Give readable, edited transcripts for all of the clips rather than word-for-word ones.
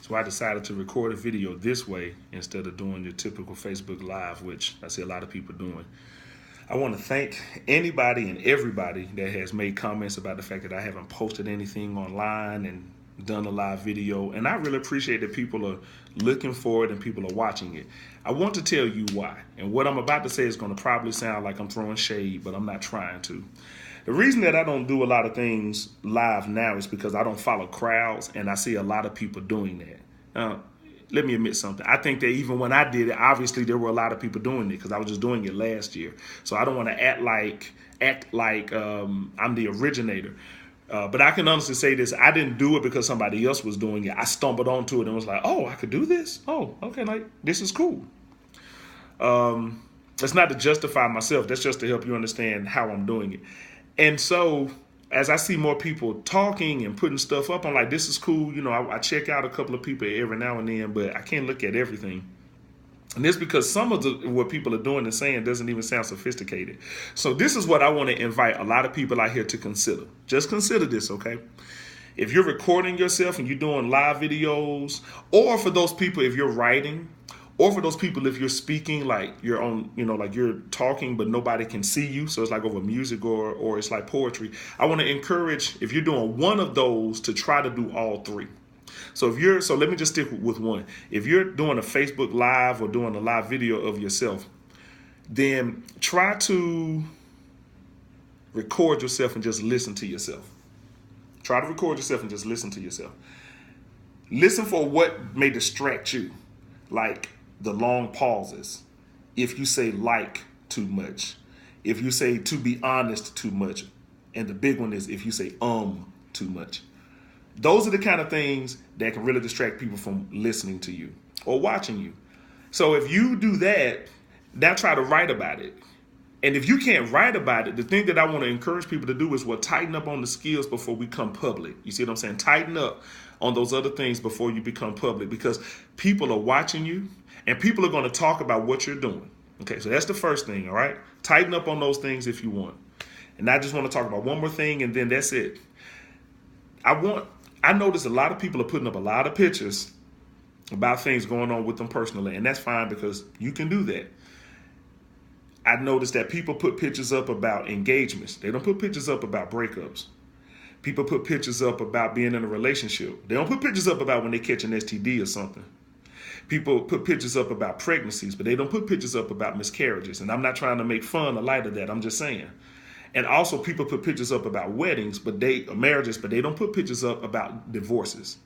So I decided to record a video this way instead of doing your typical Facebook Live, which I see a lot of people doing. I want to thank anybody and everybody that has made comments about the fact that I haven't posted anything online and done a live video. And I really appreciate that people are looking for it and people are watching it. I want to tell you why. And what I'm about to say is going to probably sound like I'm throwing shade, but I'm not trying to. The reason that I don't do a lot of things live now is because I don't follow crowds, and I see a lot of people doing that. Let me admit something. I think that even when I did it, obviously there were a lot of people doing it because I was just doing it last year. So I don't want to act like I'm the originator. But I can honestly say this: I didn't do it because somebody else was doing it. I stumbled onto it and was like, "Oh, I could do this. Oh, okay, like this is cool." It's not to justify myself. That's just to help you understand how I'm doing it. And so as I see more people talking and putting stuff up, I'm like, this is cool. You know, I check out a couple of people every now and then, but I can't look at everything. And it's because some of what people are doing and saying doesn't even sound sophisticated. So this is what I want to invite a lot of people out here to consider. Just consider this, okay? If you're recording yourself and you're doing live videos, or for those people, if you're writing, or for those people, if you're speaking, like you're on, you know, like you're talking, but nobody can see you. So it's like over music or it's like poetry. I want to encourage, if you're doing one of those, to try to do all three. So let me just stick with one. If you're doing a Facebook Live or doing a live video of yourself, then try to record yourself and just listen to yourself. Try to record yourself and just listen to yourself. Listen for what may distract you, like the long pauses. If you say like too much, if you say to be honest too much, and the big one is if you say too much. Those are the kind of things that can really distract people from listening to you or watching you. So if you do that, now try to write about it. And if you can't write about it, the thing that I want to encourage people to do is tighten up on the skills before we come public. You see what I'm saying? Tighten up on those other things before you become public, because people are watching you and people are going to talk about what you're doing. Okay, so that's the first thing, all right? Tighten up on those things if you want. And I just want to talk about one more thing and then that's it. I notice a lot of people are putting up a lot of pictures about things going on with them personally, and that's fine because you can do that. I noticed that people put pictures up about engagements. They don't put pictures up about breakups. People put pictures up about being in a relationship. They don't put pictures up about when they catch an STD or something. People put pictures up about pregnancies, but they don't put pictures up about miscarriages. And I'm not trying to make fun or light of that. I'm just saying. And also people put pictures up about weddings, marriages, but they don't put pictures up about divorces.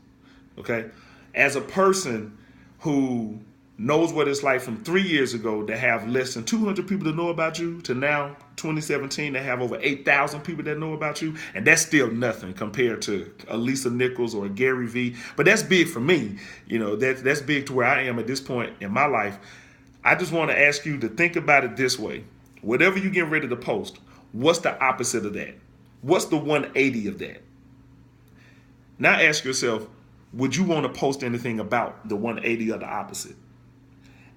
Okay? As a person who knows what it's like from 3 years ago to have less than 200 people to know about you to now 2017 to have over 8,000 people that know about you, and that's still nothing compared to a Lisa Nichols or a Gary Vee. But that's big for me. You know, that's big to where I am at this point in my life. I just want to ask you to think about it this way. Whatever you get ready to post, what's the opposite of that? What's the 180 of that? Now ask yourself, would you want to post anything about the 180 or the opposite?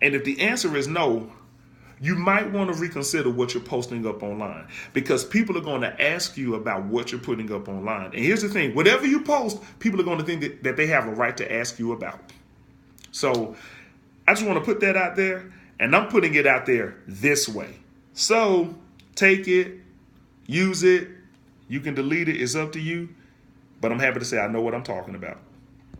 And if the answer is no, you might want to reconsider what you're posting up online, because people are going to ask you about what you're putting up online. And here's the thing, whatever you post, people are going to think that they have a right to ask you about. So I just want to put that out there, and I'm putting it out there this way. So take it, use it. You can delete it. It's up to you. But I'm happy to say I know what I'm talking about.